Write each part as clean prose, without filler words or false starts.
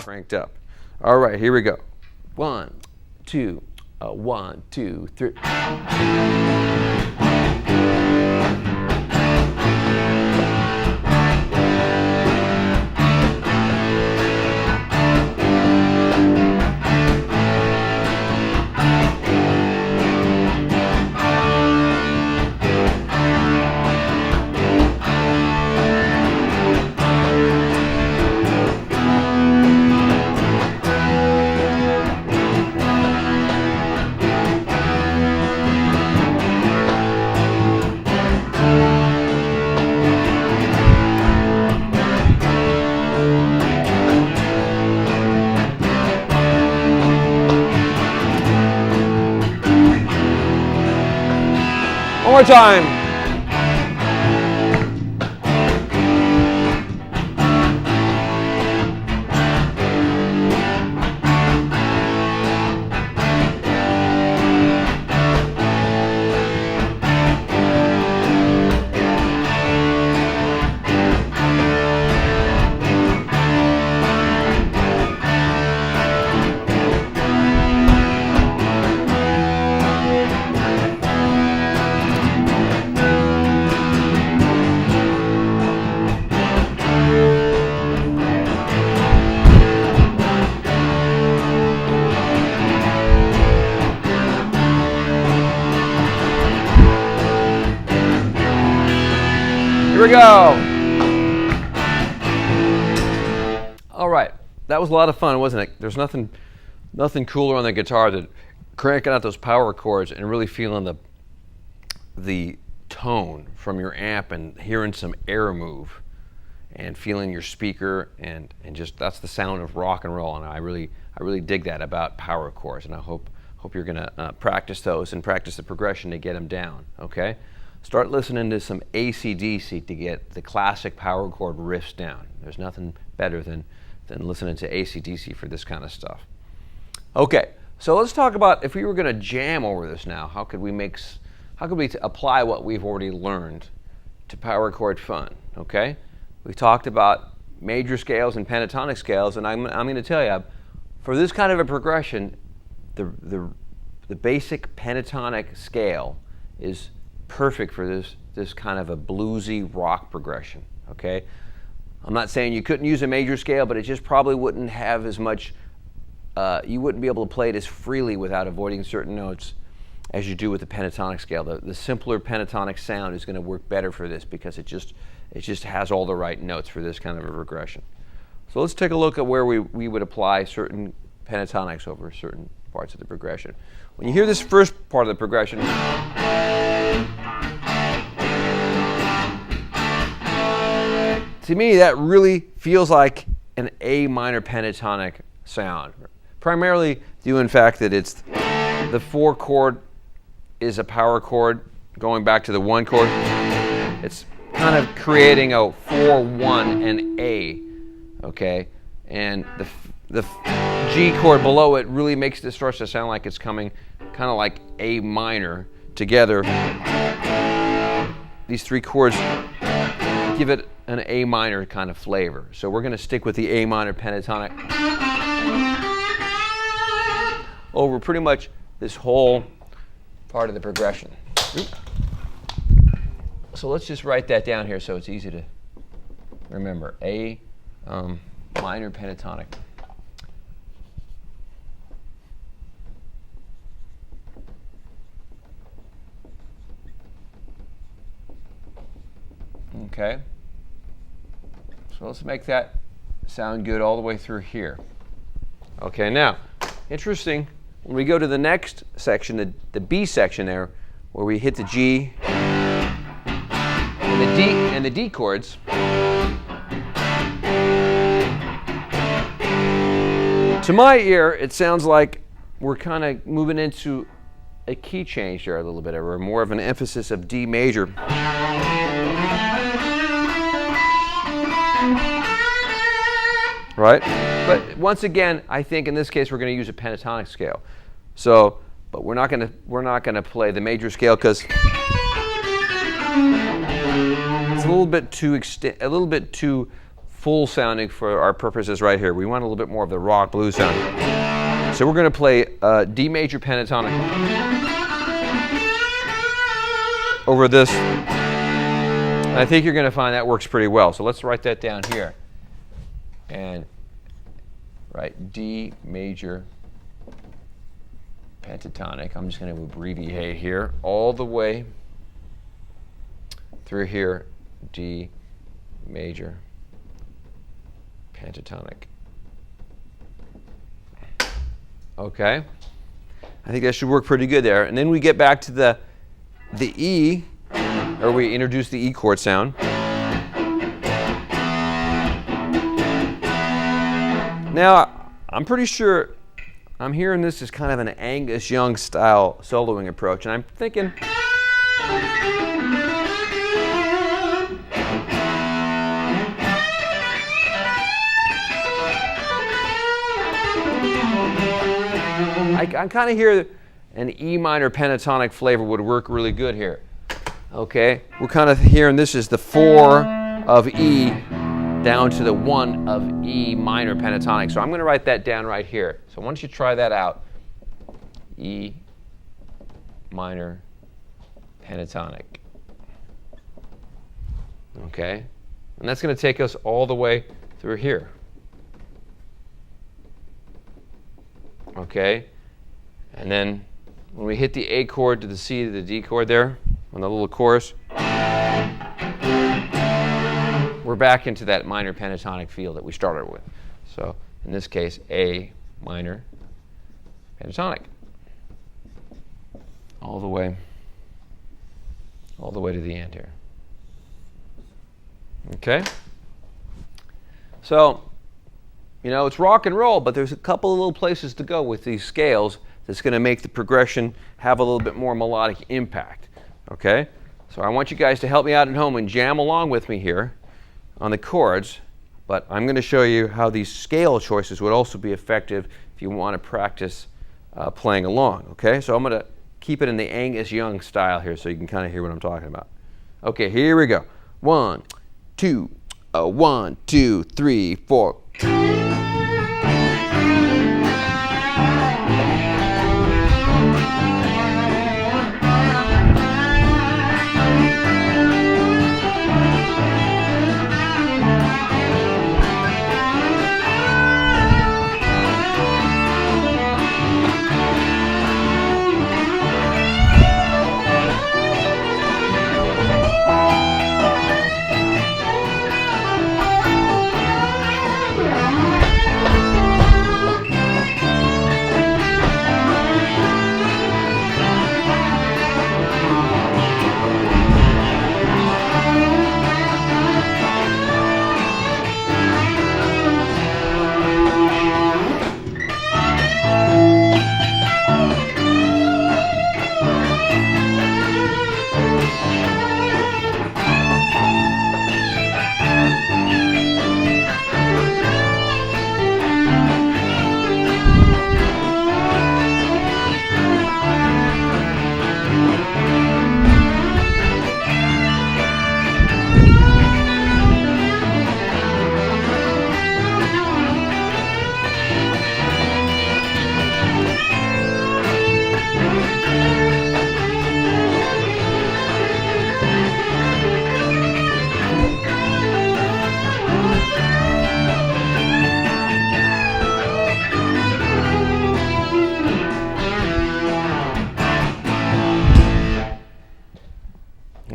Cranked up. All right, here we go. 1, 2, 1, 2, 3. One more time. Here we go. All right, that was a lot of fun, wasn't it? There's nothing cooler on the guitar than cranking out those power chords and really feeling the tone from your amp and hearing some air move and feeling your speaker and just that's the sound of rock and roll. And I really dig that about power chords, and I hope you're gonna practice those and practice the progression to get them down. Okay. Start listening to some AC/DC to get the classic power chord riffs down. There's nothing better than listening to AC/DC for this kind of stuff. Okay, so let's talk about if we were going to jam over this now, how could we apply what we've already learned to power chord fun, okay? We talked about major scales and pentatonic scales, and I'm going to tell you, for this kind of a progression, the basic pentatonic scale is perfect for this kind of a bluesy rock progression, okay? I'm not saying you couldn't use a major scale, but it just probably wouldn't have as much, you wouldn't be able to play it as freely without avoiding certain notes as you do with the pentatonic scale. The simpler pentatonic sound is going to work better for this because it just has all the right notes for this kind of a progression. So let's take a look at where we would apply certain pentatonics over certain parts of the progression. When you hear this first part of the progression, to me, that really feels like an A minor pentatonic sound. Primarily due in fact that it's the 4 chord is a power chord going back to the 1 chord. It's kind of creating a 4-1 and A, okay? And the G chord below it really makes this starts to sound like it's coming kind of like A minor together. These 3 chords give it an A minor kind of flavor. So we're going to stick with the A minor pentatonic over pretty much this whole part of the progression. So let's just write that down here so it's easy to remember. A minor pentatonic. Okay. So let's make that sound good all the way through here. Okay, now, interesting, when we go to the next section, the B section there, where we hit the G and the D chords, to my ear, it sounds like we're kind of moving into a key change there a little bit, or more of an emphasis of D major. Right? But once again, I think in this case we're going to use a pentatonic scale. So, but we're not going to play the major scale because It's a little bit too full sounding for our purposes right here. We want a little bit more of the rock blues sound. So we're going to play D major pentatonic over this. And I think you're going to find that works pretty well. So let's write that down here. And write D major pentatonic. I'm just going to abbreviate here all the way through here. D major pentatonic. Okay. I think that should work pretty good there. And then we get back to the E, or we introduce the E chord sound. Now, I'm pretty sure I'm hearing this as kind of an Angus Young style soloing approach, and I'm thinking I kind of hear an E minor pentatonic flavor would work really good here. Okay, we're kind of hearing this is the 4 of E down to the 1 of E minor pentatonic. So I'm going to write that down right here. So why don't you try that out? E minor pentatonic. Okay, and that's going to take us all the way through here. Okay, and then when we hit the A chord to the C to the D chord there on the little chorus, we're back into that minor pentatonic feel that we started with. So in this case, A minor pentatonic, all the way to the end here. Okay. So, you know, it's rock and roll, but there's a couple of little places to go with these scales that's going to make the progression have a little bit more melodic impact. Okay? So I want you guys to help me out at home and jam along with me here on the chords, but I'm going to show you how these scale choices would also be effective if you want to practice playing along. Okay? So I'm going to keep it in the Angus Young style here so you can kind of hear what I'm talking about. Okay, here we go. 1, 2, 1, 2, 3, 4.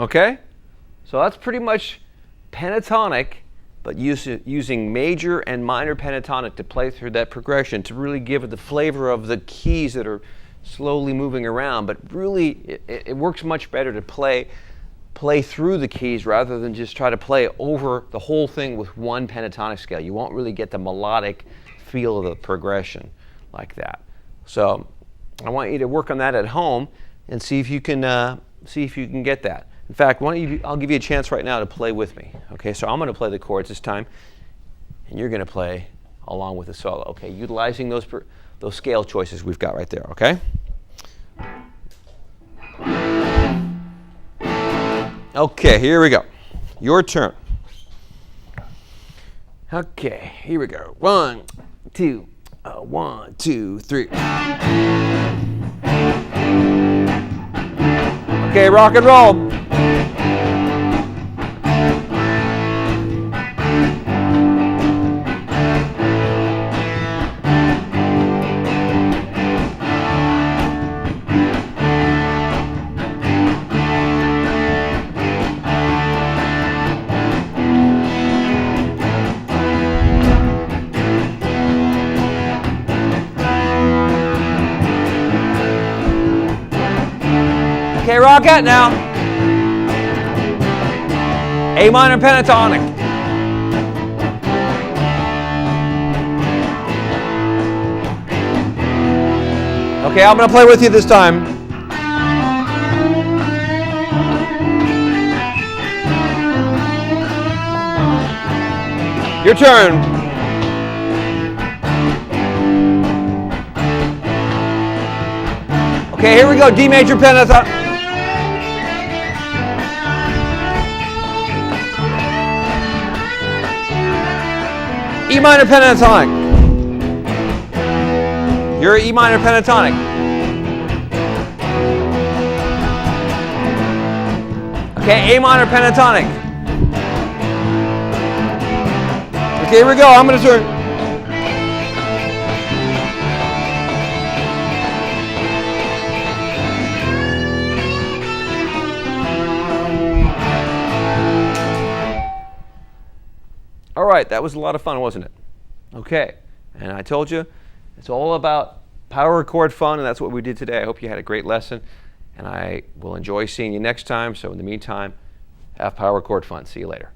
Okay, so that's pretty much pentatonic, but using major and minor pentatonic to play through that progression to really give it the flavor of the keys that are slowly moving around. But really, it works much better to play through the keys rather than just try to play over the whole thing with one pentatonic scale. You won't really get the melodic feel of the progression like that. So I want you to work on that at home and see if you can get that. In fact, I'll give you a chance right now to play with me. Okay, so I'm going to play the chords this time, and you're going to play along with the solo. Okay, utilizing those scale choices we've got right there. Okay. Okay, here we go. Your turn. Okay, here we go. 1, 2, 1, 2, 3. Okay, rock and roll. Okay, rock it now. A minor pentatonic. Okay, I'm going to play with you this time. Your turn. Okay, here we go. D major pentatonic. E minor pentatonic. Your E minor pentatonic. Okay, A minor pentatonic. Okay, here we go. I'm going to turn. All right, that was a lot of fun, wasn't it? Okay, and I told you, it's all about power chord fun, and that's what we did today. I hope you had a great lesson, and I will enjoy seeing you next time. So in the meantime, have power chord fun. See you later.